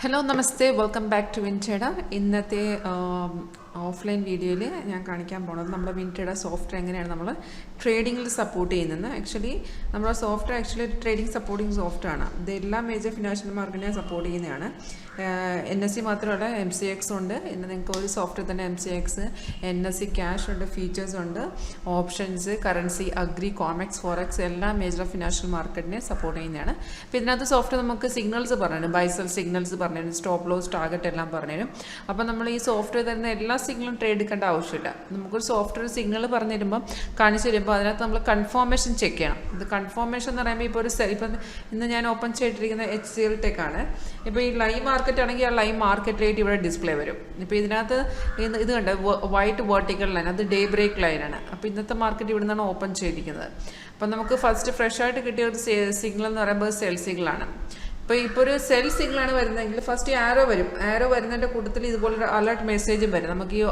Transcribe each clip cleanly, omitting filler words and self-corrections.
Hello, Namaste. Welcome back to WinTrader. ഇന്നത്തെ offline വീഡിയോയിൽ ഞാൻ കാണിക്കാൻ പോകുന്നത് നമ്മുടെ WinTrader സോഫ്റ്റ്വെയർ എങ്ങനെയാണ് നമ്മൾ ട്രേഡിങ്ങിൽ സപ്പോർട്ട് ചെയ്യുന്നത്. ആക്ച്വലി നമ്മുടെ സോഫ്റ്റ്വെയർ ട്രേഡിംഗ് സപ്പോർട്ടിംഗ് സോഫ്റ്റ്വെയർ ആണ്. ഇത് എല്ലാ മേജർ ഫിനാൻഷ്യൽ മാർക്കറ്റിനെ സപ്പോർട്ട് ചെയ്യുന്നതാണ്. NSE മാത്രമല്ല MCX ഉണ്ട്. ഇന്ന് നിങ്ങൾക്ക് ഒരു സോഫ്റ്റ്വെയർ തന്നെ MCX, NSE ക്യാഷ് ഉണ്ട്, ഫീച്ചേഴ്സ് ഉണ്ട്, options, currency, agri, Comex, forex എല്ലാ മേജർ ഫിനാൻഷ്യൽ മാർക്കറ്റിനെ സപ്പോർട്ട് ചെയ്യുന്നതാണ്. അപ്പോൾ ഇതിനകത്ത് സോഫ്റ്റ്വെയർ നമുക്ക് സിഗ്നൽസ് പറഞ്ഞു, ബൈസൽ സിഗ്നൽസ് പറഞ്ഞു, സ്റ്റോപ്പ് ലോസ്, ടാർഗറ്റ് എല്ലാം പറഞ്ഞു. അപ്പോൾ നമ്മൾ ഈ സോഫ്റ്റ്വെയർ തരുന്ന എല്ലാ സിഗ്നലും ട്രേഡ് എടുക്കേണ്ട ആവശ്യമില്ല. നമുക്കൊരു സോഫ്റ്റ്വെയർ സിഗ്നൽ പറഞ്ഞു തരുമ്പോൾ കാണിച്ചു തരുമ്പോൾ അതിനകത്ത് നമ്മൾ കൺഫർമേഷൻ ചെക്ക് ചെയ്യണം. ഇത് കൺഫർമേഷൻ എന്ന് പറയുമ്പോൾ ഇപ്പോൾ ഇപ്പം ഇന്ന് ഞാൻ ഓപ്പൺ ചെയ്തിരിക്കുന്ന HCL Tech ആണ്. ഇപ്പോൾ ഈ ലൈവ് മാർക്കറ്റ് ആണെങ്കിൽ ആ ലൈവ് മാർക്കറ്റ് റേറ്റ് ഇവിടെ ഡിസ്പ്ലേ വരും. ഇപ്പോൾ ഇതിനകത്ത് ഇത് കണ്ട് വൈറ്റ് വെർട്ടിക്കൽ ലൈൻ, അത് ഡേ ബ്രേക്ക് ലൈനാണ്. അപ്പോൾ ഇന്നത്തെ മാർക്കറ്റ് ഇവിടെ നിന്നാണ് ഓപ്പൺ ചെയ്തിരിക്കുന്നത്. അപ്പം നമുക്ക് ഫസ്റ്റ് ഫ്രഷ് ആയിട്ട് കിട്ടിയ ഒരു സിഗ്നൽ എന്ന് പറയുമ്പോൾ സെൽ സിഗ്നലാണ്. ഇപ്പോൾ ഒരു സെൽ സിഗ്നലാണ് വരുന്നതെങ്കിൽ ഫസ്റ്റ് ആരോ വരും. ആരോ വരുന്നതിൻ്റെ കൂട്ടത്തിൽ ഇതുപോലൊരു അലർട്ട് മെസ്സേജും വരും. നമുക്ക് ഈ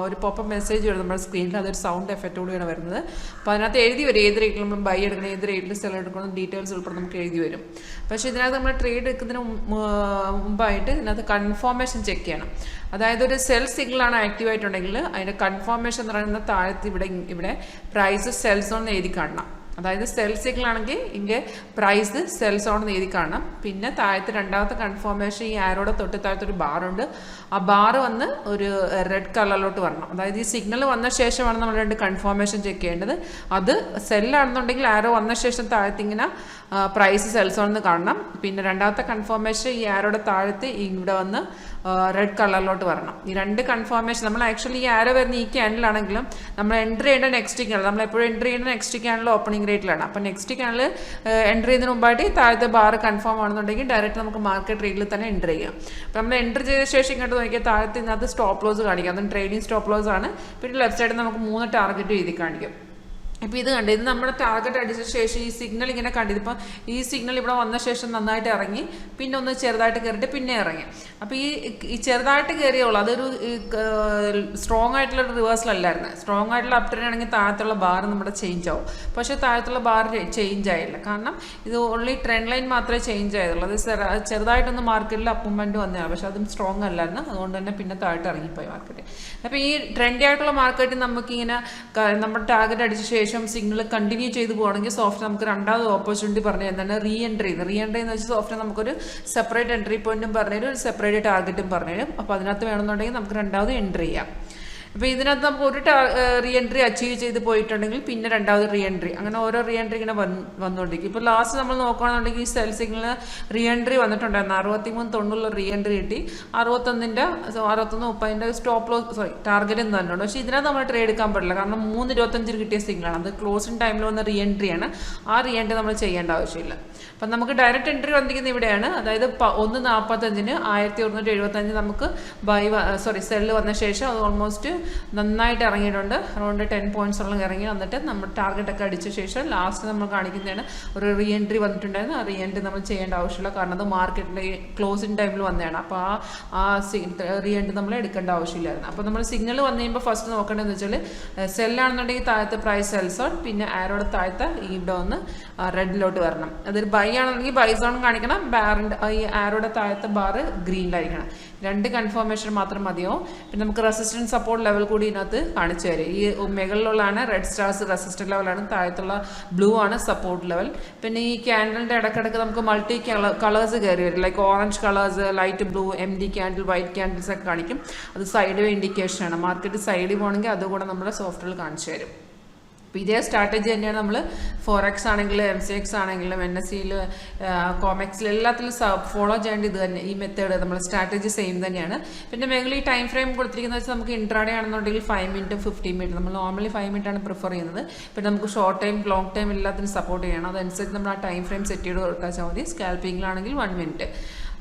ഒരു പോപ്പ് മെസ്സേജ് വരും നമ്മുടെ സ്ക്രീനിൽ. അതൊരു സൗണ്ട് എഫക്റ്റോടെയാണ് വരുന്നത്. അപ്പോൾ അതിനകത്ത് എഴുതി വരും ഏത് റേറ്റിൽ നമ്മൾ ബൈ എടുക്കണം, ഏത് റേറ്റിൽ സെൽ എടുക്കണം, ഡീറ്റെയിൽസ് ഉൾപ്പെടെ നമുക്ക് എഴുതി വരും. പക്ഷേ ഇതിനകത്ത് നമ്മൾ ട്രേഡ് എടുക്കുന്നതിന് മുമ്പായിട്ട് ഇതിനകത്ത് കൺഫർമേഷൻ ചെക്ക് ചെയ്യണം. അതായത് ഒരു സെൽ സിഗ്നലാണ് ആക്റ്റീവ് ആയിട്ടുണ്ടെങ്കിൽ അതിൻ്റെ കൺഫർമേഷൻ എന്ന് പറയുന്നത് താഴത്ത് ഇവിടെ പ്രൈസ് സെൽ സോൺ എന്ന് എഴുതി കാണണം. അതായത് സെൽ സിഗ്നൽ ആണെങ്കിൽ ഇതിൻ്റെ പ്രൈസ് സെൽ സോൺ എന്ന് എഴുതി കാണണം. പിന്നെ താഴത്ത് രണ്ടാമത്തെ കൺഫർമേഷൻ ഈ ആരോടെ തൊട്ട് താഴത്തൊരു ബാറുണ്ട്. ആ ബാറ് വന്ന് ഒരു റെഡ് കളറിലോട്ട് വരണം. അതായത് ഈ സിഗ്നൽ വന്ന ശേഷമാണ് നമ്മൾ രണ്ട് കൺഫർമേഷൻ ചെക്ക് ചെയ്യേണ്ടത്. അത് സെല്ലാണെന്നുണ്ടെങ്കിൽ ആരോ വന്ന ശേഷം താഴത്ത് ഇങ്ങനെ പ്രൈസ് സെൽ സോൺ എന്ന് കാണണം. പിന്നെ രണ്ടാമത്തെ കൺഫർമേഷൻ ഈ ആരോടെ താഴത്ത് ഇവിടെ വന്ന് റെഡ് കളറിലോട്ട് വരണം. ഈ രണ്ട് കൺഫർമേഷൻ നമ്മൾ ആക്ച്വലി ഈ ആരോ വരുന്ന ഈ ക്യാൻഡിലാണെങ്കിലും നമ്മൾ എൻട്രി ചെയ്യേണ്ട നെക്സ്റ്റ് ക്യാൻഡിൽ, നമ്മളെപ്പോഴും എൻട്രി ചെയ്യേണ്ട നെക്സ്റ്റ് ക്യാൻഡിൽ ഓപ്പണിംഗ് റേറ്റിലാണ്. അപ്പം നെക്സ്റ്റ് ക്യാൻഡിൽ എൻട്രി ചെയ്യുന്നതിന് മുമ്പായിട്ട് താഴത്തെ ബാർ കൺഫേം ആണെന്നുണ്ടെങ്കിൽ ഡയറക്റ്റ് നമുക്ക് മാർക്കറ്റ് റേറ്റിൽ തന്നെ എൻട്രി ചെയ്യാം. അപ്പം നമ്മൾ എൻട്രി ചെയ്ത ശേഷം ഇങ്ങോട്ട് നോക്കിയാൽ താഴത്ത് ഇതിനകത്ത് സ്റ്റോപ്പ് ലോസ് കാണിക്കാം. അതും ട്രേഡിംഗ് സ്റ്റോപ്പ് ലോസ് ആണ്. പിന്നെ ലെഫ്റ്റ് സൈഡിൽ നമുക്ക് 3 ടാർഗറ്റ് എഴുതി കാണിക്കും. ഇപ്പോൾ ഇത് കണ്ട് ഇത് നമ്മുടെ ടാർഗറ്റ് അടിച്ച ശേഷം ഈ സിഗ്നൽ ഇങ്ങനെ കണ്ടത്. ഇപ്പം ഈ സിഗ്നൽ ഇവിടെ വന്ന ശേഷം നന്നായിട്ട് ഇറങ്ങി, പിന്നെ ഒന്ന് ചെറുതായിട്ട് കയറിയിട്ട് പിന്നെ ഇറങ്ങി. അപ്പോൾ ഈ ചെറുതായിട്ട് കയറിയുള്ളൂ, അതൊരു സ്ട്രോങ് ആയിട്ടുള്ള റിവേഴ്സലല്ലായിരുന്നു. സ്ട്രോങ് ആയിട്ടുള്ള അപ് ട്രെൻഡ് ആണെങ്കിൽ താഴത്തുള്ള ബാർ നമ്മുടെ ചേഞ്ച് ആവും. പക്ഷേ താഴത്തുള്ള ബാർ ചേഞ്ച് ആയില്ല. കാരണം ഇത് ഓൺലി ട്രെൻഡ് ലൈൻ മാത്രമേ ചേഞ്ച് ആയതുള്ളൂ. അത് ചെറുതായിട്ടൊന്ന് മാർക്കറ്റിൽ അപ്പും പണ്ടും വന്നതാണ്. പക്ഷേ അതും സ്ട്രോങ് അല്ലായിരുന്നു. അതുകൊണ്ട് തന്നെ പിന്നെ താഴത്ത് ഇറങ്ങിപ്പോയി മാർക്കറ്റ്. അപ്പോൾ ഈ ട്രെൻഡി ആയിട്ടുള്ള മാർക്കറ്റിൽ നമുക്കിങ്ങനെ നമ്മുടെ ടാർഗറ്റ് അടിച്ച ശേഷം സിഗ്നൽ കണ്ടിന്യൂ ചെയ്ത് പോകുകയാണെങ്കിൽ സോഫ്റ്റ് നമുക്ക് രണ്ടാമത് ഓപ്പർച്യൂണിറ്റി പറഞ്ഞു എന്താണ് റീ എൻട്രി എന്ന് വെച്ചാൽ സോഫ്റ്റ് നമുക്കൊരു സെപ്പറേറ്റ് എൻട്രി പോയിന്റും പറഞ്ഞുതരും, ഒരു സെപ്പറേറ്റ് ടാർഗറ്റും പറഞ്ഞുതരും. അപ്പോൾ അതിനകത്ത് വേണമെന്നുണ്ടെങ്കിൽ നമുക്ക് രണ്ടാമത് എൻട്രി ചെയ്യാം. അപ്പോൾ ഇതിനകത്ത് നമുക്ക് ഒരു റീ എൻട്രി അച്ചീവ് ചെയ്ത് പോയിട്ടുണ്ടെങ്കിൽ പിന്നെ രണ്ടാമത് റീ എൻട്രി, അങ്ങനെ ഓരോ റീ എൻട്രി ഇങ്ങനെ വന്നുകൊണ്ടിരിക്കും. ഇപ്പോൾ ലാസ്റ്റ് നമ്മൾ നോക്കുകയാണെന്നുണ്ടെങ്കിൽ ഈ സെൽ സിഗ്നൽ റീ എൻട്രി വന്നിട്ടുണ്ടായിരുന്നു. 63.90 റീ എൻട്രി കിട്ടി. 61.30 സ്റ്റോപ്പ് ലോസ് ടാർഗറ്റ് എന്ന് തന്നെയുണ്ട്. പക്ഷേ ഇതിനകത്ത് നമ്മൾ ട്രേഡ് എടുക്കാൻ പാടില്ല. കാരണം 3.25 കിട്ടിയ സിഗ്നലാണ്. അത് ക്ലോസിംഗ് ടൈമിൽ വന്ന റീ എൻട്രിയാണ്. ആ റീ എൻട്രി നമ്മൾ ചെയ്യേണ്ട ആവശ്യമില്ല. അപ്പം നമുക്ക് ഡയറക്റ്റ് എൻട്രി വന്നിരിക്കുന്നത് ഇവിടെയാണ്. അതായത് 1.45 1175 നമുക്ക് സെല്ല് വന്ന ശേഷം അത് ഓൾമോസ്റ്റ് നന്നായിട്ട് ഇറങ്ങിയിട്ടുണ്ട്. അറൗണ്ട് 10 പോയിന്റ്സോളം ഇറങ്ങി വന്നിട്ട് നമ്മൾ ടാർഗറ്റൊക്കെ അടിച്ച ശേഷം ലാസ്റ്റ് നമ്മൾ കാണിക്കുന്നതാണ് ഒരു റീ എൻട്രി വന്നിട്ടുണ്ടായിരുന്നു. ആ റീ എൻട്രി നമ്മൾ ചെയ്യേണ്ട ആവശ്യമില്ല. കാരണം അത് മാർക്കറ്റിൻ്റെ ക്ലോസിംഗ് ടൈമിൽ വന്നതാണ്. അപ്പോൾ ആ റീ എൻട്രി നമ്മൾ എടുക്കേണ്ട ആവശ്യമില്ലായിരുന്നു. അപ്പോൾ നമ്മൾ സിഗ്നൽ വന്നു കഴിയുമ്പോൾ ഫസ്റ്റ് നോക്കേണ്ടതെന്ന് വെച്ചാൽ സെല്ലാണെന്നുണ്ടെങ്കിൽ താഴത്തെ പ്രൈസ് സെൽസോൺ, പിന്നെ ആരോടെ താഴത്തെ ഇവിടെ ഒന്ന് റെഡിലോട്ട് വരണം. അതൊരു ബൈ ആണെന്നുണ്ടെങ്കിൽ ബൈ സോൺ കാണിക്കണം. ബാറിൻ്റെ ഈ ആരോടെ താഴത്തെ ബാറ് ഗ്രീനിലായിരിക്കണം. 2 കൺഫർമേഷൻ മാത്രം മതിയോ. പിന്നെ നമുക്ക് റെസിസ്റ്റൻസ് സപ്പോർട്ട് ലെവൽ കൂടി ഇതിനകത്ത് കാണിച്ചു തരും. ഈ മുകളിലുള്ളതാണ് റെഡ് സ്റ്റാർസ് റെസിസ്റ്റൻസ് ലെവലാണ്, താഴത്തുള്ള ബ്ലൂ ആണ് സപ്പോർട്ട് ലെവൽ. പിന്നെ ഈ ക്യാൻഡലിൻ്റെ ഇടയ്ക്കിടയ്ക്ക് നമുക്ക് മൾട്ടി കളേഴ്സ് കയറി വരും. Like orange colours, light blue, MD candle, white candles ഒക്കെ കാണിക്കും. അത് സൈഡ് വേ ഇൻഡിക്കേഷനാണ്. മാർക്കറ്റ് സൈഡിൽ പോകണമെങ്കിൽ അതുകൂടെ നമ്മുടെ സോഫ്റ്റ്വെയർ കാണിച്ചു തരും. അപ്പോൾ ഇതേ സ്ട്രാറ്റജി തന്നെയാണ് നമ്മൾ ഫോറക്സ് ആണെങ്കിലും MCX ആണെങ്കിലും NSEയിൽ കോമെക്സിൽ എല്ലാത്തിലും ഫോളോ ചെയ്യേണ്ട ഇത് തന്നെ. ഈ മെത്തേഡ് നമ്മൾ സ്ട്രാറ്റജി സെയിം തന്നെയാണ്. പിന്നെ മേഖല ഈ ടൈം ഫ്രെയിം കൊടുത്തിരിക്കുന്നത് വെച്ചാൽ നമുക്ക് ഇൻട്രാഡേ ആണെന്നുണ്ടെങ്കിൽ 5 മിനിറ്റും 15 മിനിറ്റ്, നമ്മൾ നോർമലി 5 മിനിറ്റാണ് പ്രിഫർ ചെയ്യുന്നത്. പിന്നെ നമുക്ക് ഷോർട്ട് ടൈം ലോങ് ടൈം എല്ലാത്തിനും സപ്പോർട്ട് ചെയ്യണം. അതനുസരിച്ച് നമ്മൾ ആ ടൈം ഫ്രെയിം സെറ്റ് ചെയ്ത് കൊടുത്താൽ മതി. സ്കാൽപ്പിങ്ങിലാണെങ്കിൽ 1 മിനിറ്റ്.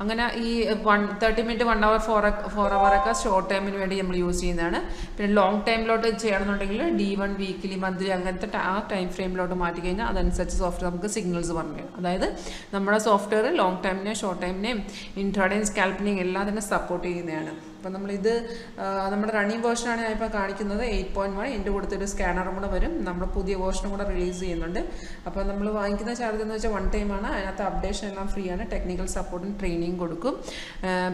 അങ്ങനെ ഈ 30 മിനിറ്റ് 1 അവർ 4 അവറൊക്കെ ഷോർട്ട് ടൈമിന് വേണ്ടി നമ്മൾ യൂസ് ചെയ്യുന്നതാണ്. പിന്നെ ലോങ് ടൈമിലോട്ട് ചെയ്യണമെന്നുണ്ടെങ്കിൽ D1 വീക്കിലി മന്ത്ലി അങ്ങനത്തെ ആ ടൈം ഫ്രെയിമിലോട്ട് മാറ്റി കഴിഞ്ഞാൽ അതനുസരിച്ച് സോഫ്റ്റ്വെയർ നമുക്ക് സിഗ്നൽസ് പറഞ്ഞു. അതായത് നമ്മുടെ സോഫ്റ്റ്വെയർ ലോങ് ടൈമിനെയും ഷോർട്ട് ടൈമിനെയും ഇൻട്രാഡേയും സ്കാൽപ്പിനെയും എല്ലാത്തിനും സപ്പോർട്ട് ചെയ്യുന്നതാണ്. അപ്പോൾ നമ്മളിത് നമ്മുടെ റണ്ണിങ് വേർഷനാണ് ഞാൻ ഇപ്പോൾ കാണിക്കുന്നത് 8.1. എൻ്റെ കൊടുത്തൊരു സ്കാനറും കൂടെ വരും. നമ്മൾ പുതിയ വേർഷനും കൂടെ റിലീസ് ചെയ്യുന്നുണ്ട്. അപ്പോൾ നമ്മൾ വാങ്ങിക്കുന്ന ചാർജ് എന്ന് വെച്ചാൽ 1 ടൈമാണ്. അതിനകത്ത് അപ്ഡേഷൻ എല്ലാം ഫ്രീ ആണ്. ടെക്നിക്കൽ സപ്പോർട്ടും ട്രെയിനിങ് കൊടുക്കും.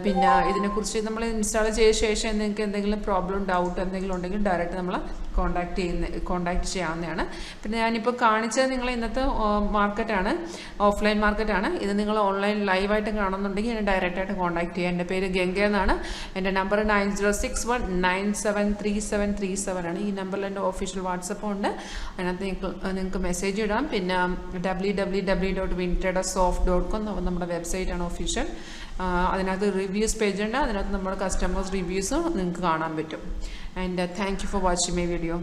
പിന്നെ ഇതിനെക്കുറിച്ച് നമ്മൾ ഇൻസ്റ്റാൾ ചെയ്ത ശേഷം നിങ്ങൾക്ക് എന്തെങ്കിലും പ്രോബ്ലം ഡൗട്ട് എന്തെങ്കിലും ഉണ്ടെങ്കിൽ ഡയറക്റ്റ് നമ്മൾ കോൺടാക്ട് ചെയ്യാവുന്നതാണ്. പിന്നെ ഞാനിപ്പോൾ കാണിച്ചത് നിങ്ങൾ ഇന്നത്തെ മാർക്കറ്റാണ്, ഓഫ്ലൈൻ മാർക്കറ്റാണ്. ഇത് നിങ്ങൾ ഓൺലൈൻ ലൈവായിട്ട് കാണുന്നുണ്ടെങ്കിൽ എന്നെ ഡയറക്റ്റായിട്ട് കോൺടാക്ട് ചെയ്യുക. എൻ്റെ പേര് ഗംഗ എന്നാണ്. എൻ്റെ നമ്പർ 9061973737 ആണ്. ഈ നമ്പറിൽ എൻ്റെ ഒഫീഷ്യൽ വാട്സപ്പും ഉണ്ട്. അതിനകത്ത് നിങ്ങൾക്ക് മെസ്സേജ് ഇടാം. പിന്നെ www.wintradersoft.com നമ്മുടെ വെബ്സൈറ്റാണ് ഒഫീഷ്യൽ. അതിനകത്ത് റിവ്യൂസ് പേജ് ഉണ്ട്. അതിനകത്ത് നമ്മുടെ കസ്റ്റമേഴ്സ് റിവ്യൂസും നിങ്ങൾക്ക് കാണാൻ പറ്റും. And thank you for watching my video.